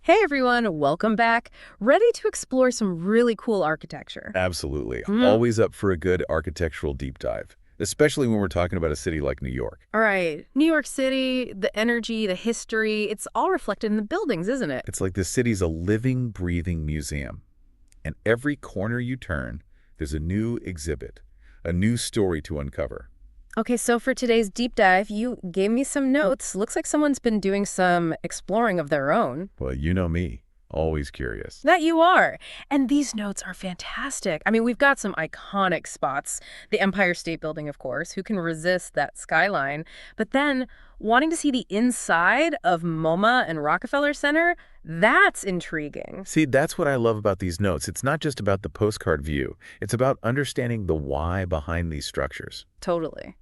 Hey everyone, welcome back. Ready to explore some really cool architecture. Absolutely. Always up for a good architectural deep dive, especially when we're talking about a city like New York. All right, New York City, the energy, the history, it's all reflected in the buildings, isn't it? It's like the city's a living, breathing museum. And every corner you turn, there's a new exhibit, a new story to uncover. Okay, so for today's deep dive, you gave me some notes. Looks like someone's been doing some exploring of their own. Well, you know me, always curious. That you are. And these notes are fantastic. I mean, we've got some iconic spots. The Empire State Building, of course. Who can resist that skyline? But then wanting to see the inside of MoMA and Rockefeller Center, that's intriguing. See, that's what I love about these notes. It's not just about the postcard view. It's about understanding the why behind these structures. Totally.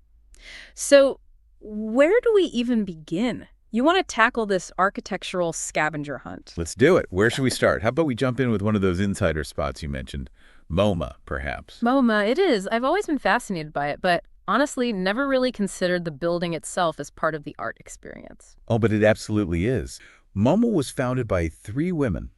So where do we even begin? You want to tackle this architectural scavenger hunt. Let's do it. Where should we start? How about we jump in with one of those insider spots you mentioned? MoMA, perhaps. MoMA, it is. I've always been fascinated by it, but honestly, never really considered the building itself as part of the art experience. Oh, but it absolutely is. MoMA was founded by 3 women.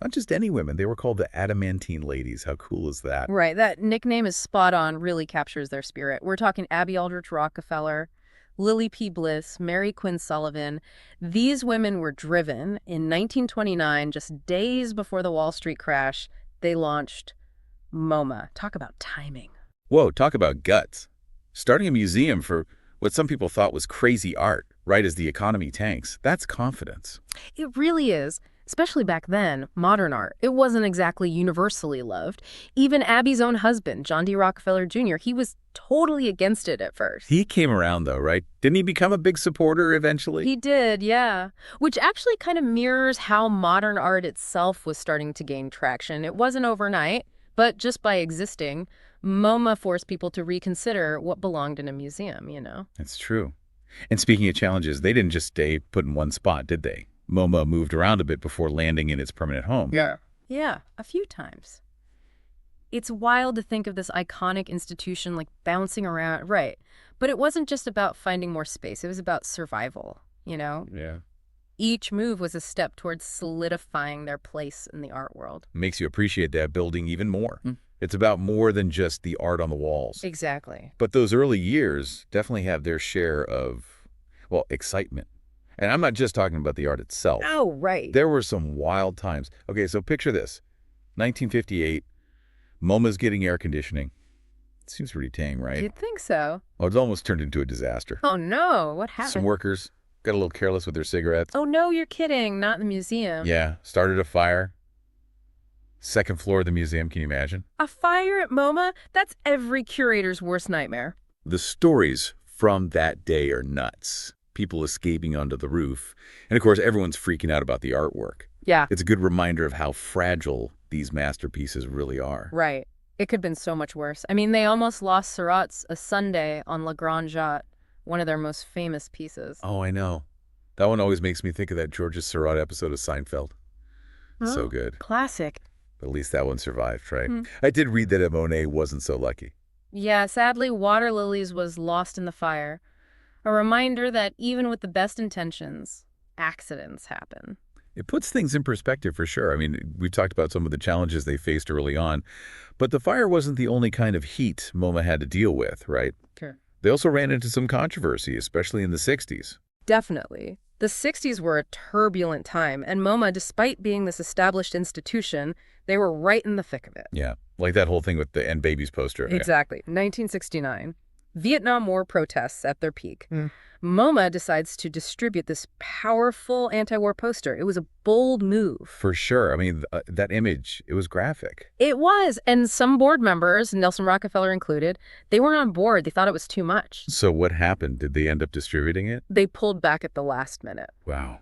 Not just any women. They were called the Adamantine Ladies. How cool is that? Right, that nickname is spot on, really captures their spirit. We're talking Abby Aldrich Rockefeller, Lily P. Bliss, Mary Quinn Sullivan. These women were driven. In 1929, just days before the Wall Street crash, they launched MoMA. Talk about timing. Whoa, talk about guts. Starting a museum for what some people thought was crazy art, right as the economy tanks. That's confidence. It really is. Especially back then, modern art. It wasn't exactly universally loved. Even Abby's own husband, John D. Rockefeller Jr., he was totally against it at first. He came around, though, right? Didn't he become a big supporter eventually? He did, yeah. Which actually kind of mirrors how modern art itself was starting to gain traction. It wasn't overnight, but just by existing, MoMA forced people to reconsider what belonged in a museum, you know? That's true. And speaking of challenges, they didn't just stay put in one spot, did they? MoMA moved around a bit before landing in its permanent home. Yeah, a few times. It's wild to think of this iconic institution like bouncing around, right. But it wasn't just about finding more space. It was about survival, you know? Yeah. Each move was a step towards solidifying their place in the art world. Makes you appreciate that building even more. It's about more than just the art on the walls. Exactly. But those early years definitely have their share of, well, excitement. And I'm not just talking about the art itself. Oh, right. There were some wild times. Okay, so picture this. 1958, MoMA's getting air conditioning. Seems pretty tame, right? You'd think so. Oh, it's almost turned into a disaster. Oh, no. What happened? Some workers got a little careless with their cigarettes. Oh, no, you're kidding. Not in the museum. Yeah, started a fire. Second floor of the museum, can you imagine? A fire at MoMA? That's every curator's worst nightmare. The stories from that day are nuts. People escaping onto the roof. And of course, everyone's freaking out about the artwork. Yeah. It's a good reminder of how fragile these masterpieces really are. Right. It could have been so much worse. I mean, they almost lost Seurat's A Sunday on La Grande Jatte, one of their most famous pieces. Oh, I know. That one always makes me think of that Georges Seurat episode of Seinfeld. So good. Classic. But at least that one survived, right? I did read that Monet wasn't so lucky. Yeah, sadly, Water Lilies was lost in the fire. A reminder that even with the best intentions, accidents happen. It puts things in perspective for sure. I mean, we've talked about some of the challenges they faced early on, but the fire wasn't the only kind of heat MoMA had to deal with, right? Sure. They also ran into some controversy, especially in the 60s. Definitely. The 60s were a turbulent time, and MoMA, despite being this established institution, they were right in the thick of it. Yeah, like that whole thing with the End Babies poster. Exactly. 1969. Vietnam War protests at their peak. MoMA decides to distribute this powerful anti-war poster. It was a bold move. For sure. I mean, that image, it was graphic. It was. And some board members, Nelson Rockefeller included, they weren't on board. They thought it was too much. So what happened? Did they end up distributing it? They pulled back at the last minute. Wow.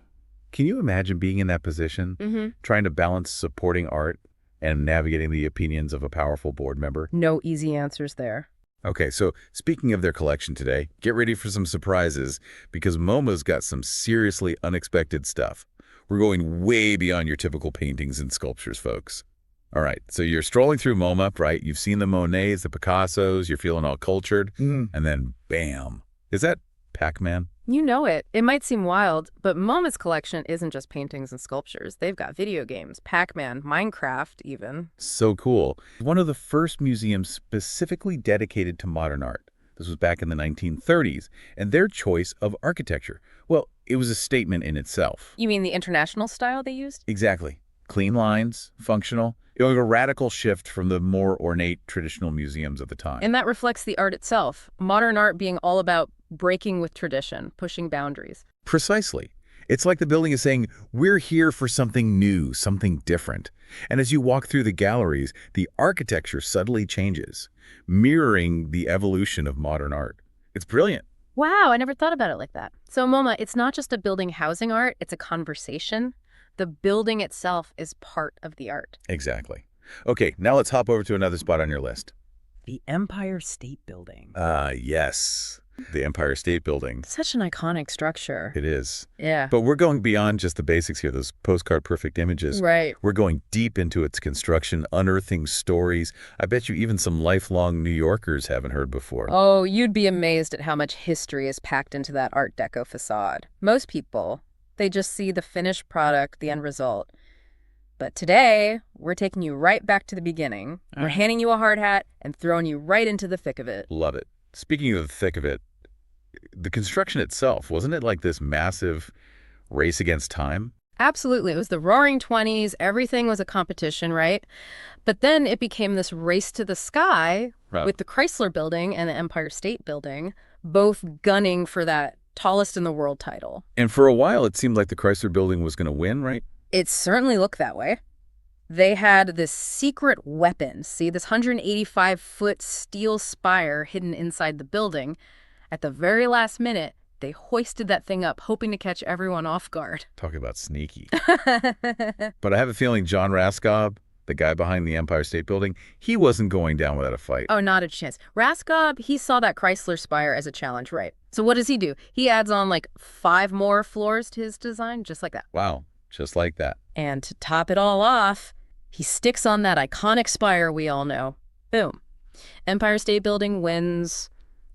Can you imagine being in that position, trying to balance supporting art and navigating the opinions of a powerful board member? No easy answers there. Okay, so speaking of their collection today, get ready for some surprises because MoMA's got some seriously unexpected stuff. We're going way beyond your typical paintings and sculptures, folks. All right, so you're strolling through MoMA, right? You've seen the Monets, the Picassos, you're feeling all cultured, and then bam. Is that Pac-Man? You know it. It might seem wild, but MoMA's collection isn't just paintings and sculptures. They've got video games, Pac-Man, Minecraft even. So cool. One of the first museums specifically dedicated to modern art. This was back in the 1930s, and their choice of architecture. Well, it was a statement in itself. You mean the international style they used? Exactly. Clean lines, functional. It was a radical shift from the more ornate traditional museums of the time. And that reflects the art itself. Modern art being all about breaking with tradition, pushing boundaries. Precisely. It's like the building is saying, we're here for something new, something different. And as you walk through the galleries, the architecture subtly changes, mirroring the evolution of modern art. It's brilliant. Wow, I never thought about it like that. So, MoMA, it's not just a building housing art, it's a conversation. The building itself is part of the art. Exactly. Okay, now let's hop over to another spot on your list. The Empire State Building. Yes. The Empire State Building. Such an iconic structure. It is. Yeah. But we're going beyond just the basics here, those postcard perfect images. Right. We're going deep into its construction, unearthing stories. I bet you even some lifelong New Yorkers haven't heard before. Oh, you'd be amazed at how much history is packed into that Art Deco facade. Most people, they just see the finished product, the end result. But today, we're taking you right back to the beginning. We're handing you a hard hat and throwing you right into the thick of it. Love it. Speaking of the thick of it, the construction itself, wasn't it like this massive race against time? Absolutely. It was the roaring 20s. Everything was a competition, right? But then it became this race to the sky with the Chrysler building and the Empire State Building, both gunning for that tallest in the world title. And for a while, it seemed like the Chrysler building was going to win, right? It certainly looked that way. They had this secret weapon, see, this 185-foot steel spire hidden inside the building. At the very last minute, they hoisted that thing up, hoping to catch everyone off guard. Talking about sneaky. But I have a feeling John Raskob, the guy behind the Empire State Building, he wasn't going down without a fight. Oh, not a chance. Raskob, he saw that Chrysler spire as a challenge, right? So what does he do? He adds on like 5 more floors to his design, just like that. Wow, just like that. And to top it all off, he sticks on that iconic spire we all know. Boom. Empire State Building wins,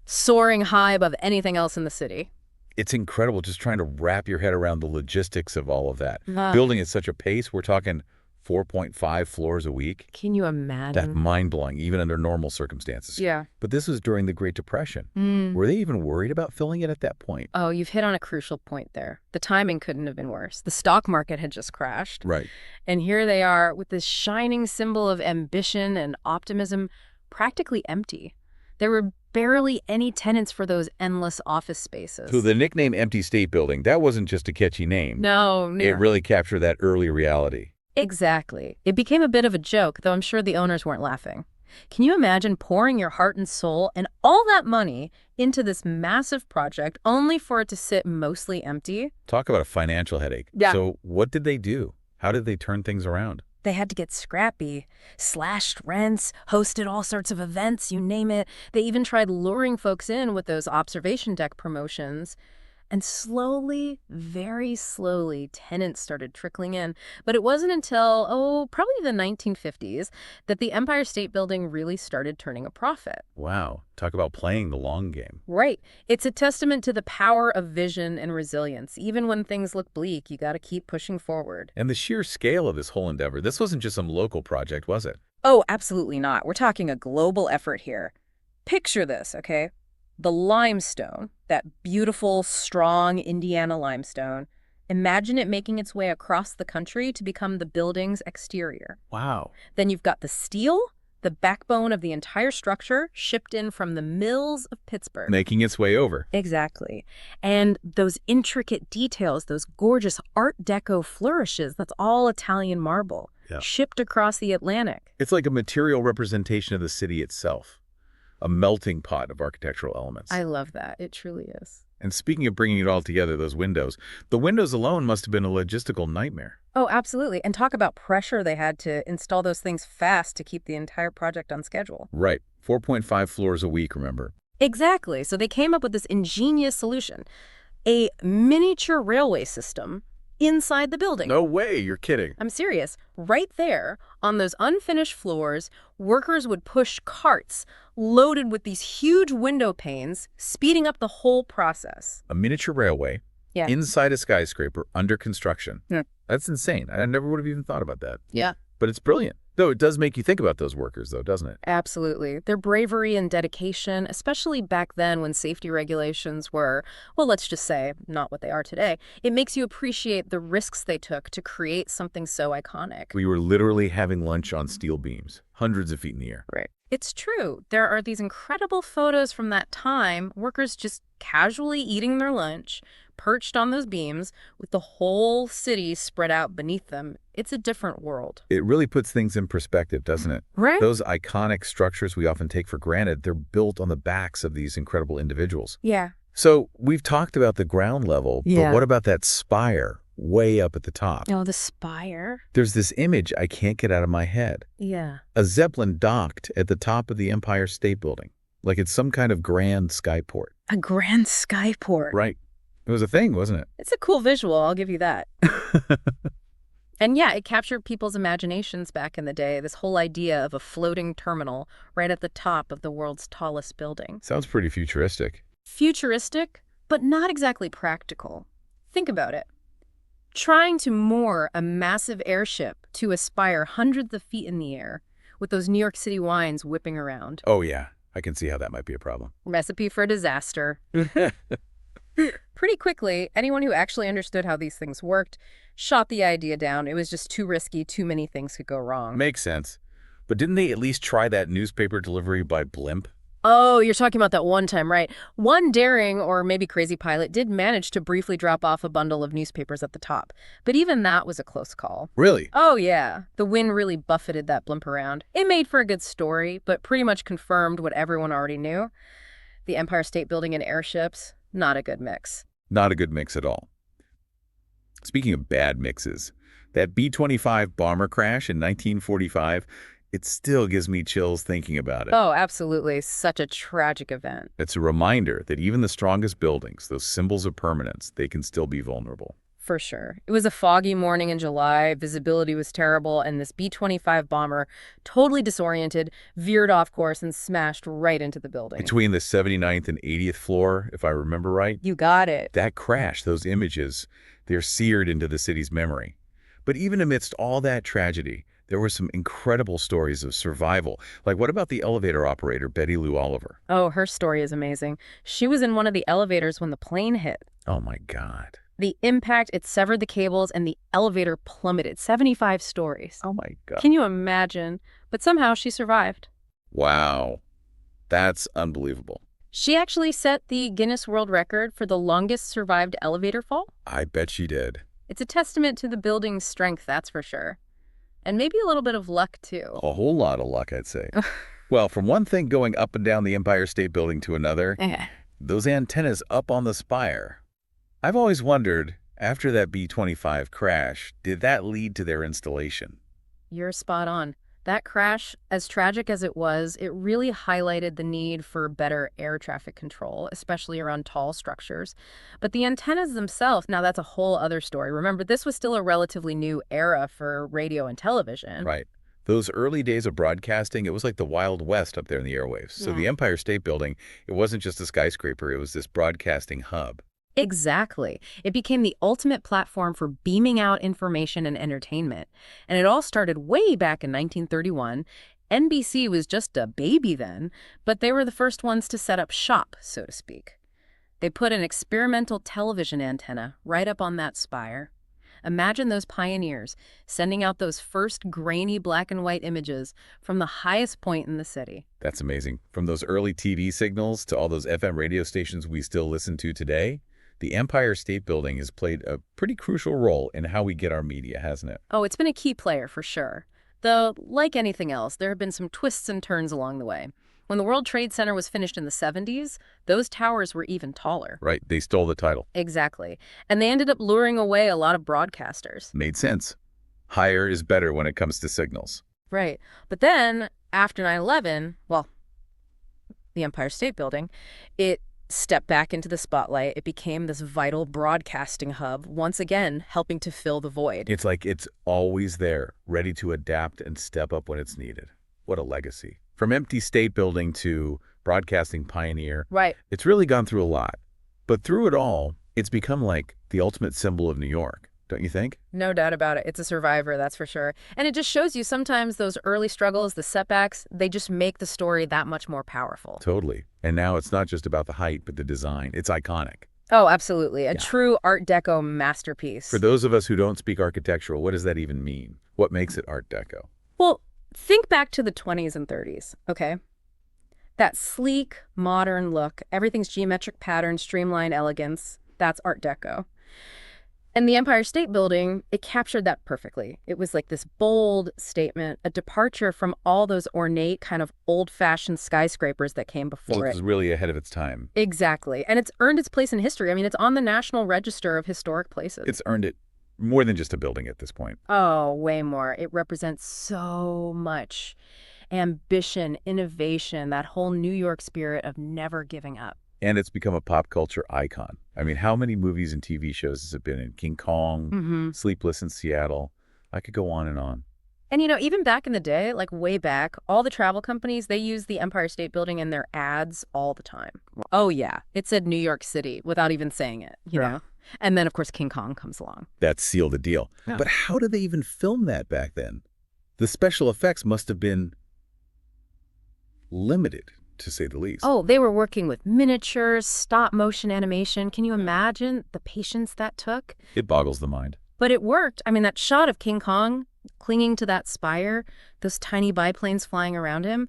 soaring high above anything else in the city. It's incredible just trying to wrap your head around the logistics of all of that. Ah. Building at such a pace, we're talking 4.5 floors a week. Can you imagine? That's mind-blowing, even under normal circumstances. Yeah. But this was during the Great Depression. Were they even worried about filling it at that point? Oh, you've hit on a crucial point there. The timing couldn't have been worse. The stock market had just crashed. Right. And here they are with this shining symbol of ambition and optimism practically empty. There were barely any tenants for those endless office spaces. So the nickname Empty State Building, that wasn't just a catchy name. No. It really captured that early reality. Exactly. It became a bit of a joke, though I'm sure the owners weren't laughing. Can you imagine pouring your heart and soul and all that money into this massive project only for it to sit mostly empty? Talk about a financial headache. Yeah. So what did they do? How did they turn things around? They had to get scrappy, slashed rents, hosted all sorts of events, you name it. They even tried luring folks in with those observation deck promotions. And slowly, very slowly, tenants started trickling in. But it wasn't until, probably the 1950s that the Empire State Building really started turning a profit. Wow. Talk about playing the long game. Right. It's a testament to the power of vision and resilience. Even when things look bleak, you got to keep pushing forward. And the sheer scale of this whole endeavor, this wasn't just some local project, was it? Oh, absolutely not. We're talking a global effort here. Picture this, okay? The limestone, that beautiful, strong Indiana limestone, imagine it making its way across the country to become the building's exterior. Wow. Then you've got the steel, the backbone of the entire structure, shipped in from the mills of Pittsburgh. Making its way over. Exactly. And those intricate details, those gorgeous Art Deco flourishes, that's all Italian marble, shipped across the Atlantic. It's like a material representation of the city itself. A melting pot of architectural elements. I love that. It truly is. And speaking of bringing it all together, those windows, the windows alone must have been a logistical nightmare. Oh, absolutely. And talk about pressure they had to install those things fast to keep the entire project on schedule. Right. 4.5 floors a week, remember? Exactly. So they came up with this ingenious solution. A miniature railway system inside the building. No way, you're kidding. I'm serious. Right there, on those unfinished floors, workers would push carts loaded with these huge window panes, speeding up the whole process. A miniature railway Yeah. inside a skyscraper under construction. Yeah. That's insane. I never would have even thought about that. Yeah. But it's brilliant. Though it does make you think about those workers, though, doesn't it? Absolutely. Their bravery and dedication, especially back then when safety regulations were, well, let's just say, not what they are today, it makes you appreciate the risks they took to create something so iconic. We were literally having lunch on steel beams, hundreds of feet in the air. Right. It's true. There are these incredible photos from that time, workers just casually eating their lunch, perched on those beams, with the whole city spread out beneath them. It's a different world. It really puts things in perspective, doesn't it? Right? Those iconic structures we often take for granted, they're built on the backs of these incredible individuals. Yeah. So we've talked about the ground level, Yeah. but what about that spire way up at the top? Oh, the spire? There's this image I can't get out of my head. Yeah. A Zeppelin docked at the top of the Empire State Building, like it's some kind of grand skyport. A grand skyport. Right. It was a thing, wasn't it? It's a cool visual, I'll give you that. And yeah, it captured people's imaginations back in the day, this whole idea of a floating terminal right at the top of the world's tallest building. Sounds pretty futuristic. Futuristic, but not exactly practical. Think about it. Trying to moor a massive airship to aspire hundreds of feet in the air with those New York City winds whipping around. Oh, yeah. I can see how that might be a problem. Recipe for disaster. Pretty quickly, anyone who actually understood how these things worked shot the idea down. It was just too risky, too many things could go wrong. Makes sense. But didn't they at least try that newspaper delivery by blimp? Oh, you're talking about that one time, right? One daring or maybe crazy pilot did manage to briefly drop off a bundle of newspapers at the top. But even that was a close call. Really? Oh, yeah. The wind really buffeted that blimp around. It made for a good story, but pretty much confirmed what everyone already knew. The Empire State Building and airships, not a good mix. Not a good mix at all. Speaking of bad mixes, that B-25 bomber crash in 1945, it still gives me chills thinking about it. Oh, absolutely. Such a tragic event. It's a reminder that even the strongest buildings, those symbols of permanence, they can still be vulnerable. For sure. It was a foggy morning in July, visibility was terrible, and this B-25 bomber, totally disoriented, veered off course and smashed right into the building. Between the 79th and 80th floor, if I remember right, You got it. that crash, those images, they're seared into the city's memory. But even amidst all that tragedy, there were some incredible stories of survival. Like, what about the elevator operator, Betty Lou Oliver? Oh, her story is amazing. She was in one of the elevators when the plane hit. Oh, my God. The impact, it severed the cables, and the elevator plummeted 75 stories. Oh, my God. Can you imagine? But somehow she survived. Wow. That's unbelievable. She actually set the Guinness World Record for the longest survived elevator fall. I bet she did. It's a testament to the building's strength, that's for sure. And maybe a little bit of luck, too. A whole lot of luck, I'd say. Well, from one thing going up and down the Empire State Building to another, those antennas up on the spire. I've always wondered, after that B-25 crash, did that lead to their installation? You're spot on. That crash, as tragic as it was, it really highlighted the need for better air traffic control, especially around tall structures. But the antennas themselves, now that's a whole other story. Remember, this was still a relatively new era for radio and television. Right. Those early days of broadcasting, it was like the Wild West up there in the airwaves. So the Empire State Building, it wasn't just a skyscraper, it was this broadcasting hub. Exactly. It became the ultimate platform for beaming out information and entertainment. And it all started way back in 1931. NBC was just a baby then, but they were the first ones to set up shop, so to speak. They put an experimental television antenna right up on that spire. Imagine those pioneers sending out those first grainy black and white images from the highest point in the city. That's amazing. From those early TV signals to all those FM radio stations we still listen to today, the Empire State Building has played a pretty crucial role in how we get our media, hasn't it? Oh, it's been a key player for sure. Though, like anything else, there have been some twists and turns along the way. When the World Trade Center was finished in the 70s, those towers were even taller. Right, they stole the title. Exactly. And they ended up luring away a lot of broadcasters. Made sense. Higher is better when it comes to signals. Right. But then, after 9/11, well, the Empire State Building, it stepped back into the spotlight. It became this vital broadcasting hub, once again helping to fill the void. It's like it's always there, ready to adapt and step up when it's needed. What a legacy. From empty state building to broadcasting pioneer, Right. it's really gone through a lot. But through it all, it's become like the ultimate symbol of New York, don't you think? No doubt about it. It's a survivor, that's for sure. And it just shows you sometimes those early struggles, the setbacks, they just make the story that much more powerful. Totally. And now it's not just about the height, but the design. It's iconic. Oh, absolutely. A Yeah. true Art Deco masterpiece. For those of us who don't speak architectural, what does that even mean? What makes it Art Deco? Well, think back to the 20s and 30s, okay? That sleek, modern look, everything's geometric pattern, streamlined elegance, that's Art Deco. And the Empire State Building, it captured that perfectly. It was like this bold statement, a departure from all those ornate, kind of old-fashioned skyscrapers that came before It it. was really ahead of its time. Exactly. And it's earned its place in history. I mean, it's on the National Register of Historic Places. It's earned it more than just a building at this point. Oh, way more. It represents so much ambition, innovation, that whole New York spirit of never giving up. And it's become a pop culture icon. I mean, how many movies and TV shows has it been in? King Kong, Mm-hmm. Sleepless in Seattle. I could go on and on. And, even back in the day, like way back, all the travel companies, they used the Empire State Building in their ads all the time. Oh, yeah. It said New York City without even saying it, you Yeah. know? And then, of course, King Kong comes along. That sealed the deal. Yeah. But how did they even film that back then? The special effects must have been limited, to say the least. Oh, they were working with miniatures, stop motion animation. Can you imagine the patience that took? It boggles the mind. But it worked. I mean, that shot of King Kong clinging to that spire, those tiny biplanes flying around him,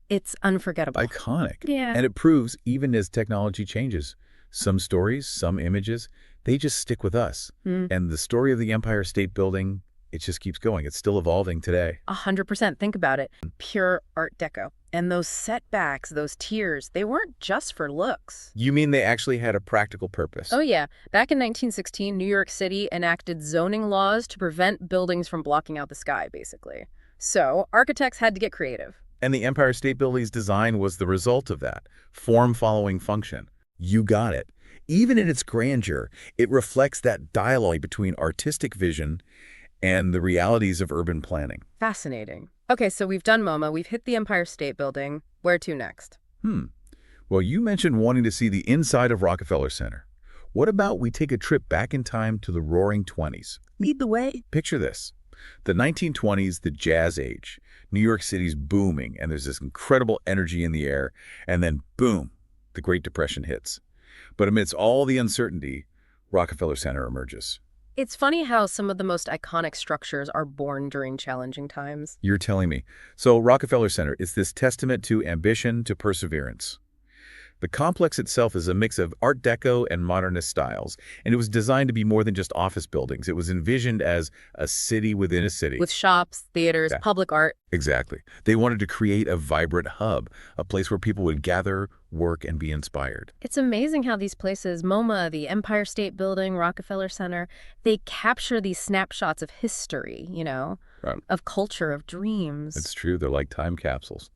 it's unforgettable. Iconic. Yeah. And it proves, even as technology changes, some stories, some images, they just stick with us. Mm. And the story of the Empire State Building, it just keeps going. It's still evolving today. 100%. Think about it. Pure Art Deco. And those setbacks, those tears, they weren't just for looks. You mean they actually had a practical purpose? Oh, yeah. Back in 1916, New York City enacted zoning laws to prevent buildings from blocking out the sky, basically. So architects had to get creative. And the Empire State Building's design was the result of that. Form following function. You got it. Even in its grandeur, it reflects that dialogue between artistic vision and the realities of urban planning. Fascinating. Okay, so we've done MoMA, we've hit the Empire State Building. Where to next? Well, you mentioned wanting to see the inside of Rockefeller Center. What about we take a trip back in time to the Roaring '20s? Lead the way. Picture this. The 1920s, the jazz age. New York City's booming, and there's this incredible energy in the air. And then, boom, the Great Depression hits. But amidst all the uncertainty, Rockefeller Center emerges. It's funny how some of the most iconic structures are born during challenging times. You're telling me. So Rockefeller Center is this testament to ambition, to perseverance. The complex itself is a mix of Art Deco and modernist styles, and it was designed to be more than just office buildings. It was envisioned as a city within a city. With shops, theaters, Yeah. public art. Exactly. They wanted to create a vibrant hub, a place where people would gather, work, and be inspired. It's amazing how these places, MoMA, the Empire State Building, Rockefeller Center, they capture these snapshots of history, Right. of culture, of dreams. It's true. They're like time capsules.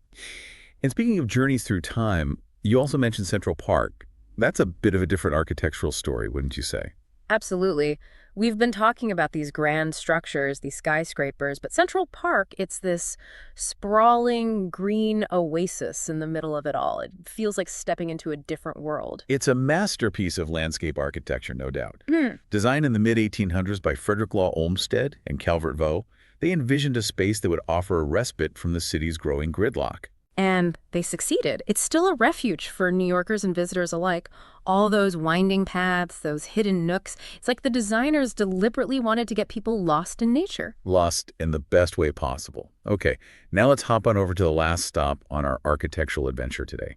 And speaking of journeys through time, you also mentioned Central Park. That's a bit of a different architectural story, wouldn't you say? Absolutely. We've been talking about these grand structures, these skyscrapers, but Central Park, it's this sprawling green oasis in the middle of it all. It feels like stepping into a different world. It's a masterpiece of landscape architecture, no doubt. Hmm. Designed in the mid-1800s by Frederick Law Olmsted and Calvert Vaux, they envisioned a space that would offer a respite from the city's growing gridlock. And they succeeded. It's still a refuge for New Yorkers and visitors alike. All those winding paths, those hidden nooks. It's like the designers deliberately wanted to get people lost in nature. Lost in the best way possible. Okay, now let's hop on over to the last stop on our architectural adventure today.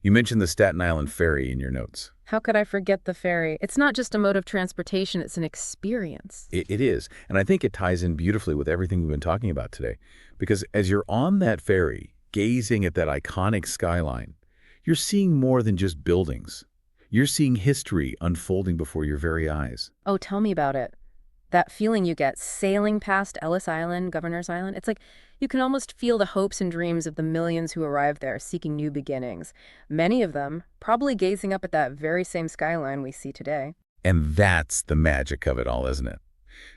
You mentioned the Staten Island Ferry in your notes. How could I forget the ferry? It's not just a mode of transportation, it's an experience. It is, and I think it ties in beautifully with everything we've been talking about today. Because as you're on that ferry, gazing at that iconic skyline, you're seeing more than just buildings. You're seeing history unfolding before your very eyes. Oh, tell me about it. That feeling you get sailing past Ellis Island, Governor's Island, it's like you can almost feel the hopes and dreams of the millions who arrive there seeking new beginnings. Many of them probably gazing up at that very same skyline we see today. And that's the magic of it all, isn't it?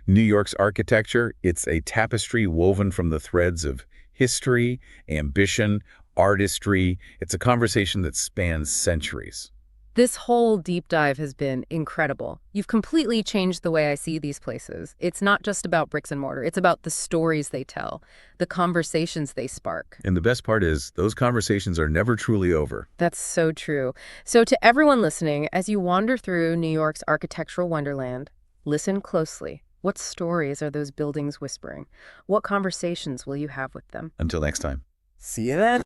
New York's architecture, it's a tapestry woven from the threads of history, ambition, artistry. It's a conversation that spans centuries. This whole deep dive has been incredible. You've completely changed the way I see these places. It's not just about bricks and mortar. It's about the stories they tell, the conversations they spark. And the best part is, those conversations are never truly over. That's so true. So to everyone listening, as you wander through New York's architectural wonderland, listen closely. What stories are those buildings whispering? What conversations will you have with them? Until next time. See you then.